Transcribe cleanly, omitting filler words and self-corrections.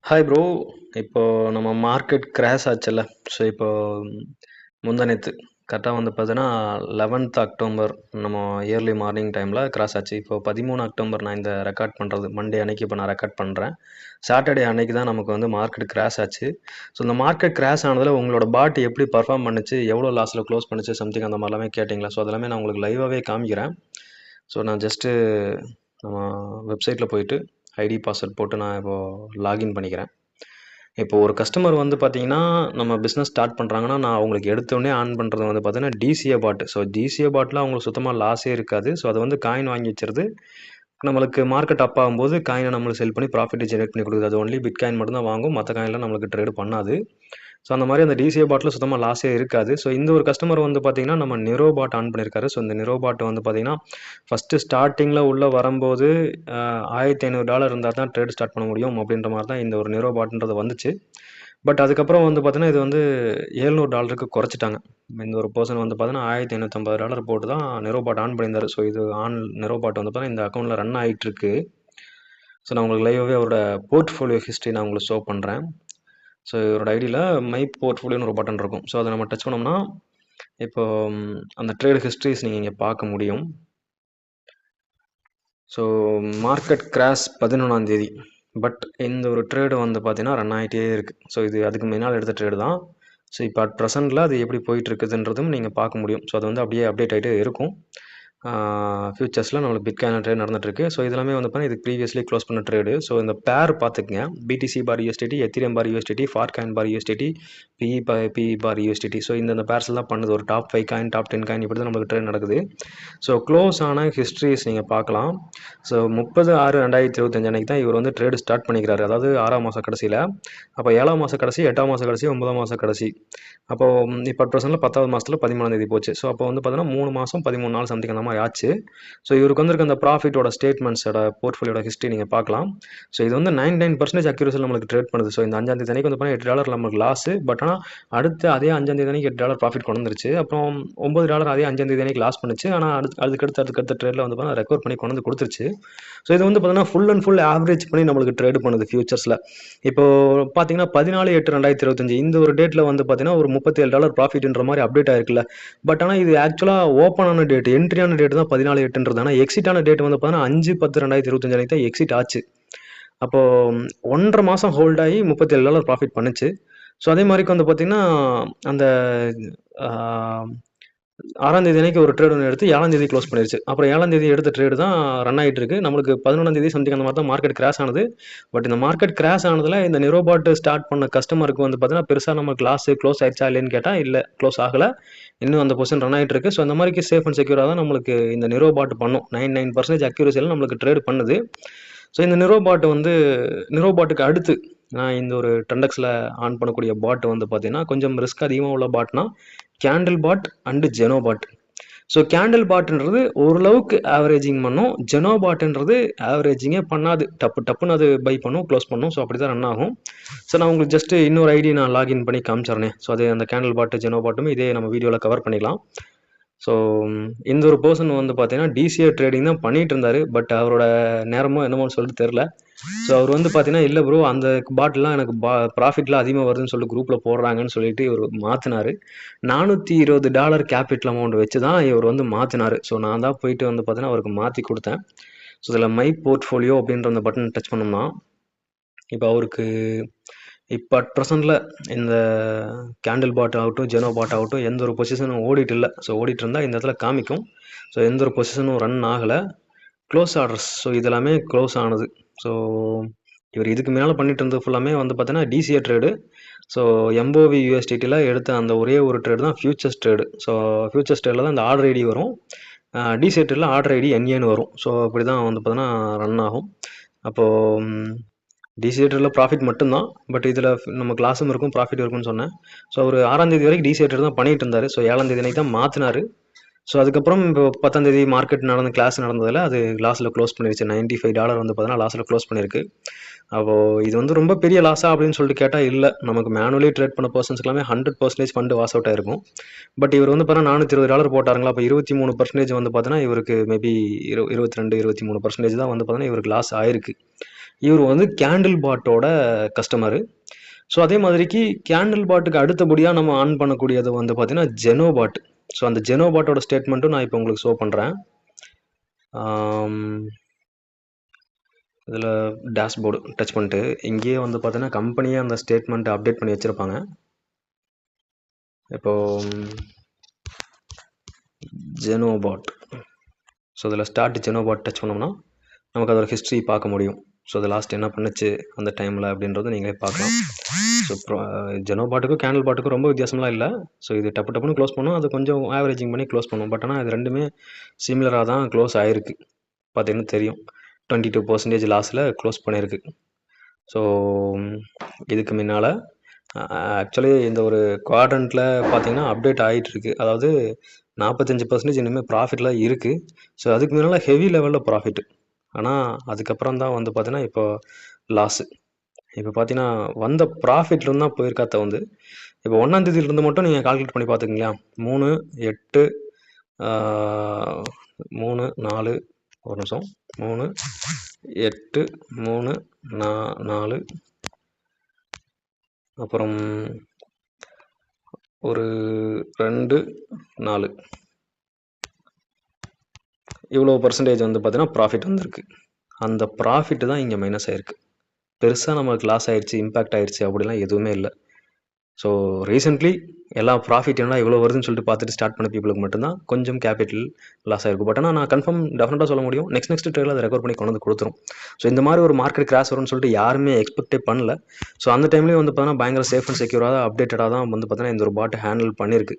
Hi bro. இப்போ நம்ம market crash ஆச்சுல்ல. So இப்போ முந்தா நேத்து கரெக்ட்டா வந்து பார்த்தீங்கன்னா, 11த் அக்டோபர் நம்ம இயர்லி மார்னிங் டைம்ல கிராஷ் ஆச்சு. இப்போ 13 அக்டோபர் நான் இந்த ரெக்கார்ட் பண்றது. மண்டே அன்னைக்கு இப்போ நான் ரெக்கார்ட் பண்றேன். சாட்டர்டே அன்னைக்கு தான் நமக்கு வந்து மார்க்கெட் கிராஷ் ஆச்சு. ஸோ இந்த மார்க்கெட் கிராஷ் ஆனதுல உங்களோட பாட் எப்படி பெர்ஃபார்ம் பண்ணுச்சு? எவ்வளோ லாஸ்ல க்ளோஸ் பண்ணுச்சு? சம்திங் அந்த மாரிலாமே கேட்டீங்களா? ஸோ அதெல்லாமே நான் உங்களுக்கு லைவாவே காமிக்கிறேன். ஸோ நான் ஜஸ்ட்டு நம்ம வெப்சைட்ல போயிட்டு ஐடி, பாஸ்வேர்ட் போட்டு நான் இப்போ லாகின் பண்ணிக்கிறேன். இப்போ ஒரு கஸ்டமர் வந்து பார்த்தீங்கன்னா, நம்ம பிசினஸ் ஸ்டார்ட் பண்றாங்கன்னா, நான் அவங்களுக்கு எடுத்தோனே ஆன் பண்றது வந்து பார்த்தீங்கன்னா, டிசிஏ பாட். ஸோ டிசிஏ பாட்ல அவங்களுக்கு சுத்தமா லாஸே இருக்காது. ஸோ அது வந்து காயின் வாங்கி வச்சுருது. நம்மளுக்கு மார்க்கெட் அப் ஆகும்போது காயின நம்மளுக்கு செல் பண்ணி ப்ராஃபிட் ஜெனரேட் பண்ணி குடுக்குது. அது ஒன்லி பிட்காயின் மட்டும் தான் வாங்கும். மத்த காயின்லாம் நம்மளுக்கு ட்ரேட் பண்ணாது. ஸோ அந்த மாரி அந்த டிசிஏ பாட்ல சுத்தமா லாஸே இருக்காது. ஸோ இந்த ஒரு கஸ்டமர் வந்து பார்த்தீங்கன்னா, நம்ம நிரோ பாட் ஆன் பண்ணியிருக்காரு. ஸோ இந்த நிரோ பாட் வந்து பார்த்தீங்கன்னா, ஃபர்ஸ்ட்டு ஸ்டார்ட்டிங்ல உள்ள வரம்போது $1500 இருந்தா தான் ட்ரேட் ஸ்டார்ட் பண்ண முடியும் அப்படின்ற மாரி தான் இந்த ஒரு நிரோ பாட்ன்றது வந்துச்சு. பட் அதுக்கப்புறம் வந்து பார்த்தீங்கன்னா, இது வந்து $700க்கு குறைச்சுட்டாங்க. இந்த ஒரு பெர்சன் வந்து பார்த்தீங்கன்னா, $1550 போட்டு தான் நிரோ பாட் ஆன் பண்ணியிருந்தாரு. ஸோ இது நிரோ பாட் வந்து பார்த்தீங்கன்னா, இந்த அக்கவுண்ட்ல ரன் ஆயிட்டுருக்கு. ஸோ நான் உங்களுக்கு லைவாவே அவரோட போர்ட்ஃபோலியோ ஹிஸ்டரி நான் உங்களுக்கு ஷோ பண்றேன். ஸோ இவரோட ஐடியில மை போர்ட்ஃபோலியோன்னு ஒரு பட்டன் இருக்கும். ஸோ அத நம்ம டச் பண்ணோம்னா, இப்போ அந்த ட்ரேட் ஹிஸ்டரிஸ் நீங்க இங்க பார்க்க முடியும். ஸோ மார்க்கெட் கிராஷ் 11ஆம் தேதி. பட் இந்த ஒரு ட்ரேடு வந்து பார்த்தீங்கன்னா, ரன் ஆயிட்டே இருக்கு. ஸோ இது அதுக்கு முன்னால எடுத்த ட்ரேடு தான். ஸோ இப்போ அட் பிரசன்ட்ல அது எப்படி போயிட்டு இருக்குதுன்றதும் நீங்க பார்க்க முடியும். ஸோ அது வந்து அப்படியே அப்டேட் ஆயிட்டே இருக்கும். ஃபியூச்சர்ஸ்ல நம்மளுக்கு பிட்காயின் ட்ரேட் நடந்துட்டு இருக்கு. ஸோ இதெல்லாமே வந்து பார்த்தீங்கன்னா, இதுக்கு ப்ரீவியஸ்லி க்ளோஸ் பண்ண ட்ரேடு. ஸோ இந்த பேர் பார்த்துக்கங்க. BTC பார் USDT, எத்திரியம் பார் USDT, ஃபார்காயின் பார் USDT, PE பார் USDT. ஸோ இந்த பேர்ஸ்ல தான் பண்ணுது. ஒரு டாப் 5 காயின், டாப் 10 காயின் இப்படி தான் நம்மளுக்கு ட்ரேட் நடக்குது. ஸோ க்ளோஸ் ஆன ஹிஸ்ட்ரிஸ் நீங்க பார்க்கலாம். ஸோ 30/6/2025 அன்னைக்கு தான் இவர் வந்து ட்ரேடு ஸ்டார்ட் பண்ணிக்கிறாரு. அதாவது 6ஆம் மாச கடைசியில. அப்போ 7ஆம் மாச கடைசி, 8ஆம் மாச கடைசி, 9ஆம் மாச கடைசி. அப்போ இப்போ அட் பிரசன்ட்ல 10வது மாசத்துல 13ஆம் தேதி போச்சு. ஸோ அப்போ வந்து பார்த்தீங்கன்னா 3 மாசம் 13 நாள் சம்திங் அந்த மாதிரி ஆச்சு. ஸோ இவருக்கு வந்திருக்க அந்த ப்ராஃபிட்டோட ஸ்டேட்மெண்ட்ஸோட போர்ட்ஃபோலியோட ஹிஸ்ட்ரி நீங்க பார்க்கலாம். ஸோ இது வந்து 99% அக்யூரஸில் நம்மளுக்கு ட்ரேட் பண்ணுது. ஸோ இந்த 5ஆம் தேதி அன்னைக்கு வந்து பார்த்தீங்கன்னா $8 நமக்கு லாஸ். பட் ஆனால் அடுத்து அதே 5ஆம் தேதி அன்னைக்கு $8 ப்ராஃபிட் கொண்டு வந்துருச்சு. அப்புறம் $9 அதே 5ஆம் தேதி அன்னைக்கு லாஸ் பண்ணுச்சு. ஆனால் அதுக்கடுத்த ட்ரேட்ல வந்து பார்த்தீங்கன்னா ரெக்கவர் பண்ணி கொண்டு வந்து கொடுத்துருச்சு. ஸோ இது வந்து பார்த்தீங்கன்னா ஃபுல் அண்ட் ஃபுல் ஆவரேஜ் பண்ணி நம்மளுக்கு ட்ரேட் பண்ணுது ஃபியூச்சர்ஸ்ல. இப்போ பார்த்தீங்கன்னா 14/8/2025 இந்த ஒரு டேட்ல வந்து பார்த்தீங்கன்னா ஒரு $37 ப்ராஃபிட்ன்ற மாதிரி அப்டேட் ஆயிருக்குல்ல. பட் ஆனால் இது ஆக்சுவலா ஓப்பன் ஆன டேட், என்ட்ரியான டேட் தான் 14/8ன்றது. ஆனால் எக்ஸிட் ஆன டேட் வந்து பார்த்தீங்கன்னா 5/10/2025 அன்னைக்கு தான் எக்ஸிட் ஆச்சு. அப்போ 1.5 மாசம் ஹோல்ட் ஆகி $37 ப்ராஃபிட் பண்ணுச்சு. ஸோ அதே மாதிரிக்கு வந்து பார்த்தீங்கன்னா அந்த 6ஆம் தேதி அன்னைக்கு ஒரு ட்ரேட் ஒன்று எடுத்து 7ஆம் தேதி க்ளோஸ் பண்ணிருச்சு. அப்புறம் 7ஆம் தேதி எடுத்த ட்ரேடு தான் ரன் ஆயிட்டு இருக்கு. நம்மளுக்கு 11ஆம் தேதி சம்திங் அந்த மாதிரி தான் மார்க்கெட் கிராஷ் ஆனது. பட் இந்த மார்க்கெட் கிராஷ் ஆனதுல இந்த நிரோபாட் ஸ்டார்ட் பண்ண கஸ்டமருக்கு வந்து பார்த்தீங்கன்னா பெருசா நமக்கு லாஸ் க்ளோஸ் ஆயிடுச்சா இல்லைன்னு கேட்டா இல்ல, க்ளோஸ் ஆகல. இன்னும் அந்த பொசிஷன் ரன் ஆயிட்டு இருக்கு. ஸோ அந்த மாதிரி சேஃப் அண்ட் செக்யூரா தான் நம்மளுக்கு இந்த நிரோபாட் பண்ணும். 99% அக்யூரசியில நம்மளுக்கு ட்ரேட் பண்ணுது. ஸோ இந்த நிரோபாட்டுக்கு அடுத்து நான் இந்த ஒரு டெண்டெக்ஸ்ல ஆன் பண்ணக்கூடிய பாட் வந்து பார்த்தீங்கன்னா கொஞ்சம் ரிஸ்க் அதிகமாக உள்ள பாட்னா கேண்டில் பாட் அண்டு ஜெனோ பாட். ஸோ கேண்டில் பாட்ன்றது ஓரளவுக்கு ஆவரேஜிங் பண்ணும். ஜெனோ பாட்ன்றது ஆவரேஜிங்கே பண்ணாது. டப்புன்னு அது பை பண்ணும், க்ளோஸ் பண்ணும். ஸோ அப்படி தான் ரன் ஆகும். ஸோ நான் உங்களுக்கு ஜஸ்ட் இன்னொரு ஐடி நான் லாகின் பண்ணி காமிச்சிடுறேன். ஸோ அது அந்த கேண்டில் பாட்டு ஜெனோ பாட்டுமே இதே நம்ம வீடியோவில் கவர் பண்ணிக்கலாம். ஸோ இந்த ஒரு பர்சன் வந்து பார்த்தீங்கன்னா டிசிஏ ட்ரேடிங் தான் பண்ணிட்டு இருந்தாரு. பட் அவரோட நேரமோ என்னமோன்னு சொல்லிட்டு தெரில. ஸோ அவர் வந்து பார்த்தீங்கன்னா இல்லை ப்ரோ அந்த பாட்லாம் எனக்கு ப்ராஃபிட்லாம் அதிகமாக வருதுன்னு சொல்லிட்டு குரூப்பில் போடுறாங்கன்னு சொல்லிட்டு இவர் மாற்றினாரு. $420 கேபிட்டல் அமௌண்ட் வச்சு தான் இவர் வந்து மாற்றினாரு. ஸோ நான் தான் போயிட்டு வந்து பார்த்தீங்கன்னா அவருக்கு மாற்றி கொடுத்தேன். ஸோ இதில் மை போர்ட்ஃபோலியோ அப்படின்ற அந்த பட்டன் டச் பண்ணோம்னா இப்போ அவருக்கு இப்போ அட் ப்ரெசென்ட்ல இந்த கேண்டில் பாட் ஆகட்டும், ஜெனோ பாட் ஆகட்டும் எந்த ஒரு பொசிஷனும் ஓடிட்டு இல்லை. ஸோ ஓடிட்டு இருந்தால் இந்த இடத்துல காமிக்கும். ஸோ எந்த ஒரு பொசிஷனும் ரன் ஆகலை. க்ளோஸ் ஆர்டர்ஸ் ஸோ இதெல்லாமே க்ளோஸ் ஆனது. ஸோ இவர் இதுக்கு மேலே பண்ணிட்டு இருந்தது ஃபுல்லாமே வந்து பார்த்தீங்கன்னா டிசிஏ ட்ரேடு. ஸோ எம்போவி யூஎஸ்டிடியில் எடுத்த அந்த ஒரே ஒரு ட்ரேடு தான் ஃபியூச்சர்ஸ் ட்ரேடு. ஸோ ஃபியூச்சர்ஸ் ட்ரேடில் தான் இந்த ஆர்டர் ஐடி வரும். டிசிஏ ட்ரேடில் ஆர்டர் ஐடி என்ஏன்னு வரும். ஸோ அப்படி தான் வந்து பார்த்தீங்கன்னா ரன் ஆகும். அப்போது டிசிஏ ட்ரேடில் ப்ராஃபிட் மட்டும்தான். பட் இதில் நமக்கு லாஸும் இருக்கும், ப்ராஃபிட் இருக்கும்னு சொன்னேன். ஸோ ஒரு 6ஆம் தேதி வரைக்கும் டிசிஏ ட்ரேட் தான் பண்ணிட்டு இருந்தார். ஸோ 7ஆம் தேதி அன்னைக்கு தான் மாற்றினார். ஸோ அதுக்கப்புறம் இப்போ 10ஆம் தேதி மார்க்கெட் கிளாஸ் நடந்ததில் அது லாஸில் க்ளோஸ் பண்ணிருச்சு. $95 வந்து பார்த்தீங்கன்னா லாஸில் க்ளோஸ் பண்ணியிருக்கு. அப்போது இது வந்து ரொம்ப பெரிய லாஸா அப்படின்னு சொல்லிட்டு கேட்டால் இல்லை. நமக்கு மேனுவலி ட்ரேட் பண்ண பர்சன்ஸ்க்குலாமே 100% ஃபண்டு வாஸ் அவுட் ஆயிருக்கும். பட் இவர் வந்து பார்த்தீங்கன்னா $420 போட்டாருங்களா. அப்போ 23% வந்து பார்த்தீங்கன்னா இவருக்கு மேபி 22, 23% தான் வந்து பார்த்தீங்கன்னா இவருக்கு லாஸ் ஆயிருக்கு. இவர் வந்து கேண்டில் பாட்டோட கஸ்டமரு. ஸோ அதே மாதிரிக்கு கேண்டில் பாட்டுக்கு அடுத்தபடியாக நம்ம ஆன் பண்ணக்கூடியது வந்து பார்த்தீங்கன்னா ஜெனோ பாட். ஸோ அந்த ஜெனோ பாட்டோட ஸ்டேட்மெண்ட்டும் நான் இப்போ உங்களுக்கு ஷோ பண்ணுறேன். இதில் டேஷ்போர்டு டச் பண்ணிட்டு இங்கேயே வந்து பார்த்தீங்கன்னா கம்பெனியே அந்த ஸ்டேட்மெண்ட்டை அப்டேட் பண்ணி வச்சுருப்பாங்க. இப்போ ஜெனோ பாட். ஸோ இதில் ஸ்டார்ட் ஜெனோ பாட் டச் பண்ணோம்னா நமக்கு அதோட ஹிஸ்ட்ரி பார்க்க முடியும். ஸோ அது லாஸ்ட் என்ன பண்ணுச்சு அந்த டைமில் அப்படின்றத நீங்களே பார்க்கலாம். ஸோ ஜெனோ பாட்டுக்கும் கேண்டில் பாட்டுக்கும் ரொம்ப வித்தியாசம்லாம் இல்லை. ஸோ இது டப்பு டப்புன்னு க்ளோஸ் பண்ணோம், அது கொஞ்சம் ஆவரேஜிங் பண்ணி க்ளோஸ் பண்ணும். பட் ஆனால் இது ரெண்டுமே சிமிலராக தான் க்ளோஸ் ஆகிருக்கு. பார்த்தீங்கன்னா தெரியும் 22% லாஸில் க்ளோஸ் பண்ணியிருக்கு. ஸோ இதுக்கு முன்னால் ஆக்சுவலி இந்த ஒரு குவாட்ரண்ட்டில் பார்த்தீங்கன்னா அப்டேட் ஆகிட்டுருக்கு. அதாவது 45% இனிமேல் ப்ராஃபிட்டில் இருக்குது. ஸோ அதுக்கு முன்னால் ஹெவி லெவலில் ப்ராஃபிட்டு. ஆனால் அதுக்கப்புறம் தான் வந்து பார்த்தீங்கன்னா இப்போ லாஸு. இப்போ பார்த்தீங்கன்னா வந்த ப்ராஃபிட்லேருந்து தான் போயிருக்கா தவிர்த்து இப்போ 1ஆம் தேதியிலிருந்து மட்டும் நீங்கள் கால்குலேட் பண்ணி பார்த்துக்கங்களா. 3, 8, 3, 4 ஒரு நிமிஷம் 3, 8, 3, 4 அப்புறம் ஒரு 2, 4 இவ்வளோ பர்சன்டேஜ் வந்து பார்த்தீங்கன்னா ப்ராஃபிட் வந்திருக்கு. அந்த ப்ராஃபிட்டு தான் இங்கே மைனஸ் ஆகிருக்கு. பெருசாக நமக்கு லாஸ் ஆகிடுச்சு, இம்பேக்ட் ஆகிடுச்சு அப்படிலாம் எதுவுமே இல்லை. ஸோ ரீசெண்ட்லி எல்லா ப்ராஃபிட் என்ன இவ்வளோ வருதுன்னு சொல்லிட்டு பார்த்துட்டு ஸ்டார்ட் பண்ண பீப்புளுக்கு மட்டும்தான் கொஞ்சம் கேபிட்டல் லாஸ் ஆகிருக்கும். பட் ஆனால் நான் கன்ஃபார்ம் டெஃபினட்டாக சொல்ல முடியும், நெக்ஸ்ட் ட்ரேடில் அதை ரெக்கவர் பண்ணி கொண்டு வந்து கொடுத்துரும். ஸோ இந்த மாதிரி ஒரு மார்க்கெட் கிராஷ் வரும்னு சொல்லிட்டு யாருமே எக்ஸ்பெக்டே பண்ணல. ஸோ அந்த டைம்லேயும் வந்து பார்த்தீங்கன்னா பயங்கர சேஃப் அண்ட் செக்யூராக அப்டேட்டடாக தான் வந்து பார்த்தீங்கன்னா இந்த ஒரு பாட்டு ஹேண்டில் பண்ணியிருக்கு.